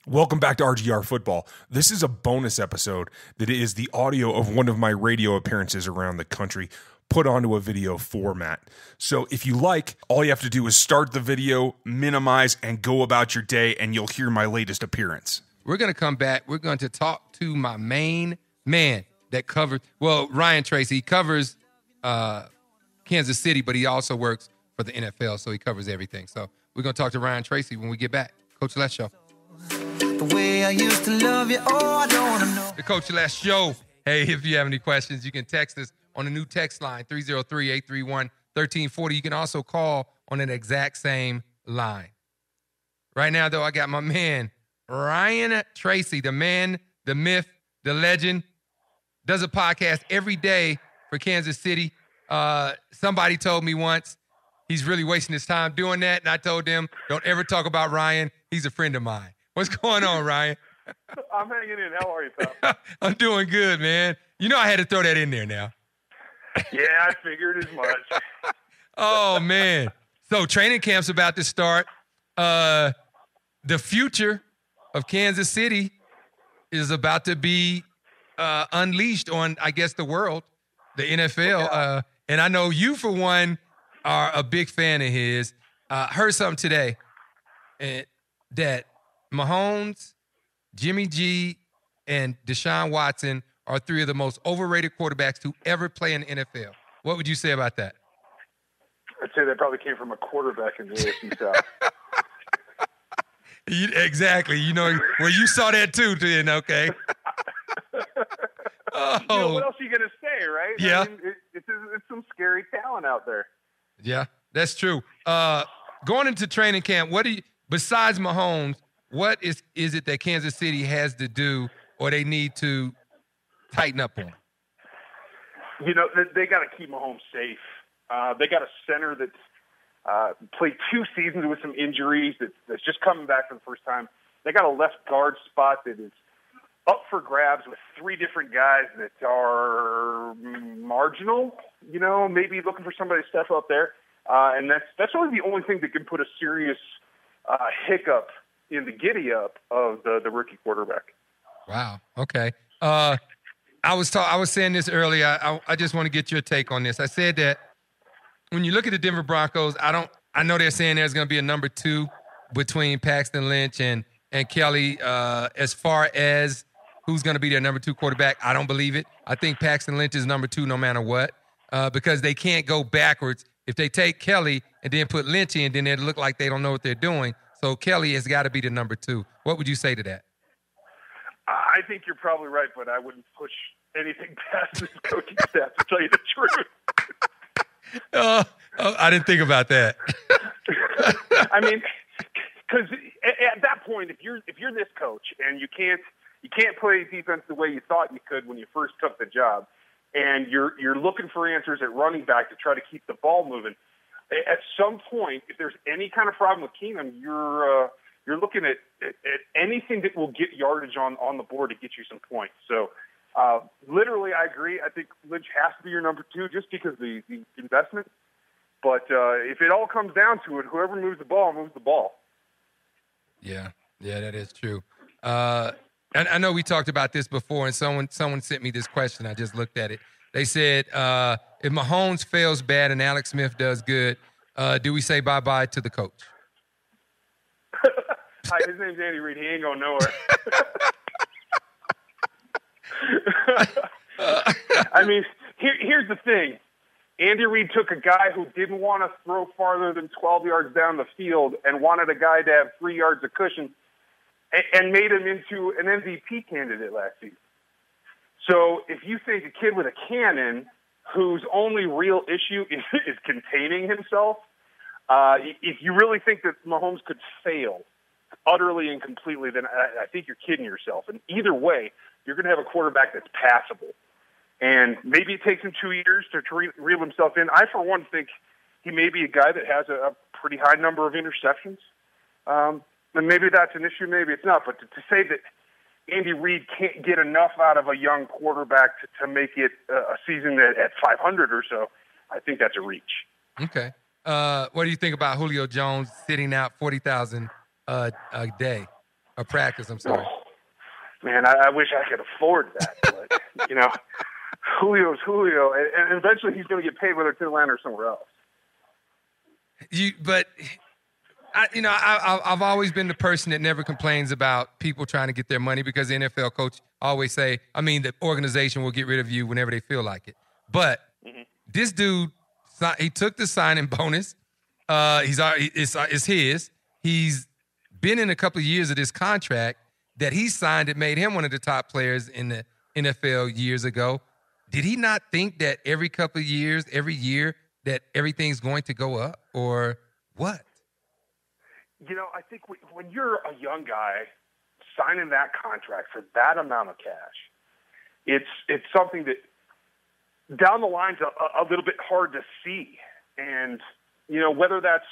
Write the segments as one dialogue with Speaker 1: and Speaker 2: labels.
Speaker 1: Welcome back to RGR Football. This is a bonus episode that is the audio of one of my radio appearances around the country put onto a video format. So if you like, all you have to do is start the video, minimize, and go about your day, and you'll hear my latest appearance.
Speaker 2: We're going to come back. We're going to talk to my main man that covers, well, Ryan Tracy. He covers Kansas City, but he also works for the NFL, so he covers everything. So we're going to talk to Ryan Tracy when we get back. Coach Les Show.
Speaker 3: The way I used to love you, oh, I don't want to know.
Speaker 2: The Coach Les Show. Hey, if you have any questions, you can text us on the new text line, 303-831-1340. You can also call on that exact same line. Right now, though, I got my man, Ryan Tracy, the man, the myth, the legend, does a podcast every day for Kansas City. Somebody told me once he's really wasting his time doing that, and I told them, don't ever talk about Ryan. He's a friend of mine. What's going on, Ryan?
Speaker 4: I'm hanging in. How are you, pal?
Speaker 2: I'm doing good, man. You know I had to throw that in there now.
Speaker 4: Yeah, I figured as much.
Speaker 2: Oh, man. So training camp's about to start. The future of Kansas City is about to be unleashed on, I guess, the world, the NFL.
Speaker 4: Yeah.
Speaker 2: And I know you, for one, are a big fan of his. Heard something today that Mahomes, Jimmy G, and Deshaun Watson are three of the most overrated quarterbacks to ever play in the NFL. What would you say about that?
Speaker 4: I'd say that probably came from a quarterback in the AFC South.
Speaker 2: Exactly. You know, well, you saw that too, then, okay. Oh.
Speaker 4: You know, what else are you going to say, right?
Speaker 2: Yeah.
Speaker 4: I mean, it's some scary talent out there.
Speaker 2: Yeah, that's true. Going into training camp, what do you, besides Mahomes, what is it that Kansas City has to do or they need to tighten up on?
Speaker 4: You know, they got to keep Mahomes safe. They got a center that's played 2 seasons with some injuries that's just coming back for the first time. They got a left guard spot that is up for grabs with 3 different guys that are marginal, you know, maybe looking for somebody to step up there. And that's really the only thing that can put a serious hiccup in the giddy-up of the rookie quarterback.
Speaker 2: Wow. Okay. I was saying this earlier. I just want to get your take on this. I said that when you look at the Denver Broncos, I know they're saying there's going to be a number 2 between Paxton Lynch and Kelly. As far as who's going to be their number 2 quarterback, I don't believe it. I think Paxton Lynch is number 2 no matter what, because they can't go backwards. If they take Kelly and then put Lynch in, then it look like they don't know what they're doing. So Kelly has got to be the number 2. What would you say to that?
Speaker 4: I think you're probably right, but I wouldn't push anything past this coaching staff, to tell you the truth.
Speaker 2: I didn't think about that.
Speaker 4: I mean, because at that point, if you're this coach and you can't play defense the way you thought you could when you first took the job, and you're looking for answers at running back to try to keep the ball moving, at some point, if there's any kind of problem with Keenum, you're looking at anything that will get yardage on the board to get you some points. So, literally, I agree. I think Lynch has to be your number 2 just because of the investment. But if it all comes down to it, whoever moves the ball moves the ball.
Speaker 2: Yeah, that is true. And I know we talked about this before, and someone sent me this question. I just looked at it. They said, if Mahomes fails bad and Alex Smith does good, do we say bye-bye to the coach?
Speaker 4: Hi, his name's Andy Reid. He ain't going nowhere. I mean, here's the thing. Andy Reid took a guy who didn't want to throw farther than 12 yards down the field and wanted a guy to have 3 yards of cushion and made him into an MVP candidate last season. So if you think a kid with a cannon whose only real issue is containing himself, if you really think that Mahomes could fail utterly and completely, then I think you're kidding yourself. And either way, you're going to have a quarterback that's passable. And maybe it takes him 2 years to reel himself in. I, for one, think he may be a guy that has a pretty high number of interceptions. And maybe that's an issue, maybe it's not. But to say that Andy Reid can't get enough out of a young quarterback to make it a season at 500 or so, I think that's a reach.
Speaker 2: Okay. What do you think about Julio Jones sitting out 40,000 a day? Or practice, I'm sorry.
Speaker 4: Man, I wish I could afford that. But, Julio's Julio, and eventually he's going to get paid whether it's in Atlanta or somewhere else.
Speaker 2: I've always been the person that never complains about people trying to get their money because the NFL coach always the organization will get rid of you whenever they feel like it. But this dude, he took the signing bonus. It's his. He's been in a couple of years of this contract that he signed that made him one of the top players in the NFL years ago. Did he not think that every couple of years, every year, that everything's going to go up or what?
Speaker 4: I think when you're a young guy signing that contract for that amount of cash, it's something that down the line's a little bit hard to see. And, whether that's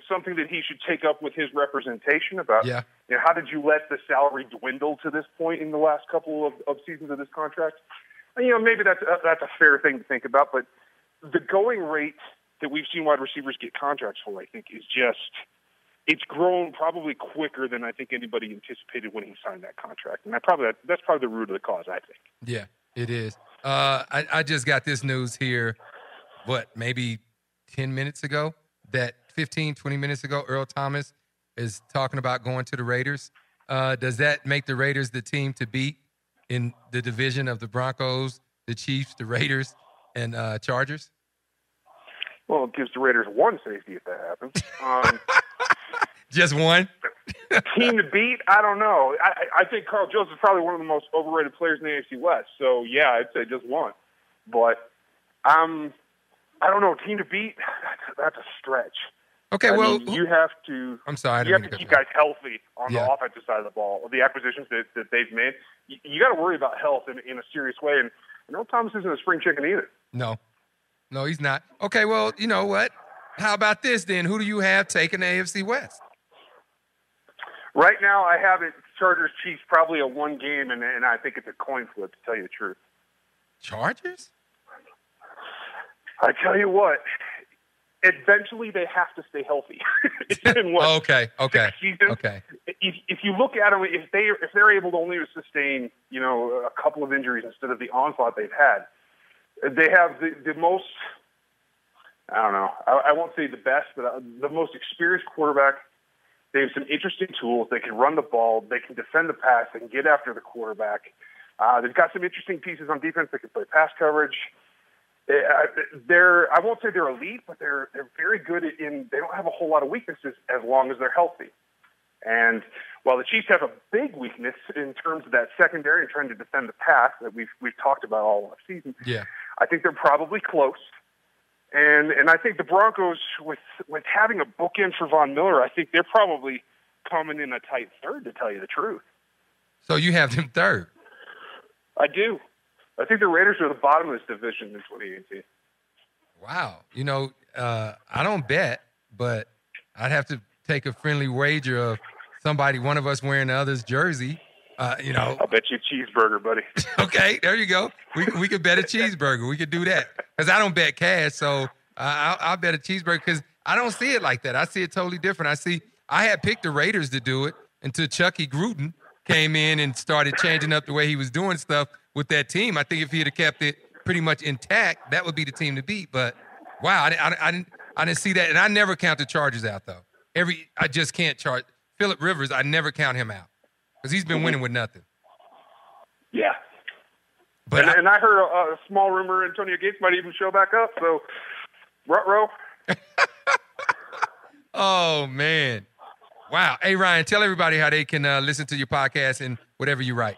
Speaker 4: something that he should take up with his representation about, how did you let the salary dwindle to this point in the last couple of seasons of this contract? Maybe that's a fair thing to think about, but the going rate that we've seen wide receivers get contracts for, I think, is it's grown probably quicker than I think anybody anticipated when he signed that contract. And that's probably the root of the cause, I think.
Speaker 2: Yeah, it is. I just got this news here, maybe 10 minutes ago, that 15, 20 minutes ago, Earl Thomas is talking about going to the Raiders. Does that make the Raiders the team to beat in the division of the Broncos, the Chiefs, the Raiders, and Chargers?
Speaker 4: Well, it gives the Raiders one safety if that happens.
Speaker 2: Just one?
Speaker 4: Team to beat? I don't know. I think Carl Jones is probably one of the most overrated players in the AFC West. So, yeah, I'd say just one. But I don't know. Team to beat? That's a stretch.
Speaker 2: Okay,
Speaker 4: you have to.
Speaker 2: I'm sorry.
Speaker 4: You have to keep guys healthy on the offensive side of the ball. The acquisitions that they've made, you got to worry about health in a serious way. And Earl Thomas isn't a spring chicken either.
Speaker 2: No, he's not. Okay, well, you know what? How about this then? Who do you have taking the AFC West?
Speaker 4: Right now, I have it Chargers Chiefs probably a one game, and I think it's a coin flip. To tell you the truth.
Speaker 2: Chargers?
Speaker 4: I tell you what. Eventually, they have to stay healthy. It's been what?
Speaker 2: Okay.
Speaker 4: If you look at them, if they're able to only sustain, a couple of injuries instead of the onslaught they've had, they have the most. I don't know. I won't say the best, but the most experienced quarterback. They have some interesting tools. They can run the ball. They can defend the pass. They can get after the quarterback. They've got some interesting pieces on defense. They can play pass coverage. I won't say they're elite, but they're very good in. They don't have a whole lot of weaknesses as long as they're healthy. And while the Chiefs have a big weakness in terms of that secondary and trying to defend the pass that we've talked about all last season, I think they're probably close. And I think the Broncos, with having a bookend for Von Miller, I think they're probably coming in a tight third, to tell you the truth.
Speaker 2: So you have them third?
Speaker 4: I do. I think the Raiders are the bottom of this division in 2018.
Speaker 2: Wow. I don't bet, but I'd have to take a friendly wager of one of us wearing the other's jersey.
Speaker 4: I'll bet you a cheeseburger, buddy.
Speaker 2: Okay, there you go. We could bet a cheeseburger. We could do that because I don't bet cash, so I'll bet a cheeseburger because I don't see it like that. I see it totally different. I had picked the Raiders to do it until Chucky Gruden came in and started changing up the way he was doing stuff with that team. I think if he had kept it pretty much intact, that would be the team to beat. But wow, I didn't see that, and I never count the Chargers out though. I just can't chart Phillip Rivers. I never count him out. Because he's been winning with nothing.
Speaker 4: Yeah.
Speaker 2: But
Speaker 4: I heard a small rumor Antonio Gates might even show back up. So, ruh-roh.
Speaker 2: Oh, man. Wow. Hey, Ryan, tell everybody how they can listen to your podcast and whatever you write.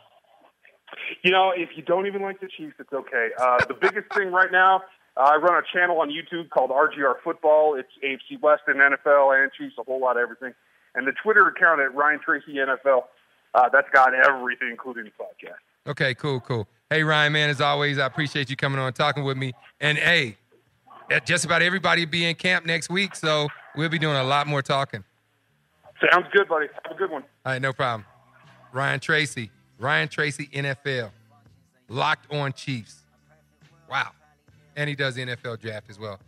Speaker 4: If you don't even like the Chiefs, it's okay. The biggest thing right now, I run a channel on YouTube called RGR Football. It's AFC West and NFL and Chiefs, a whole lot of everything. And the Twitter account at Ryan Tracy NFL. That's got everything, including the podcast.
Speaker 2: Okay, cool. Hey, Ryan, man, as always, I appreciate you coming on and talking with me. And, hey, just about everybody will be in camp next week, so we'll be doing a lot more talking.
Speaker 4: Sounds good, buddy. Have a good one.
Speaker 2: All right, no problem. Ryan Tracy NFL, Locked On Chiefs. Wow. And he does the NFL draft as well.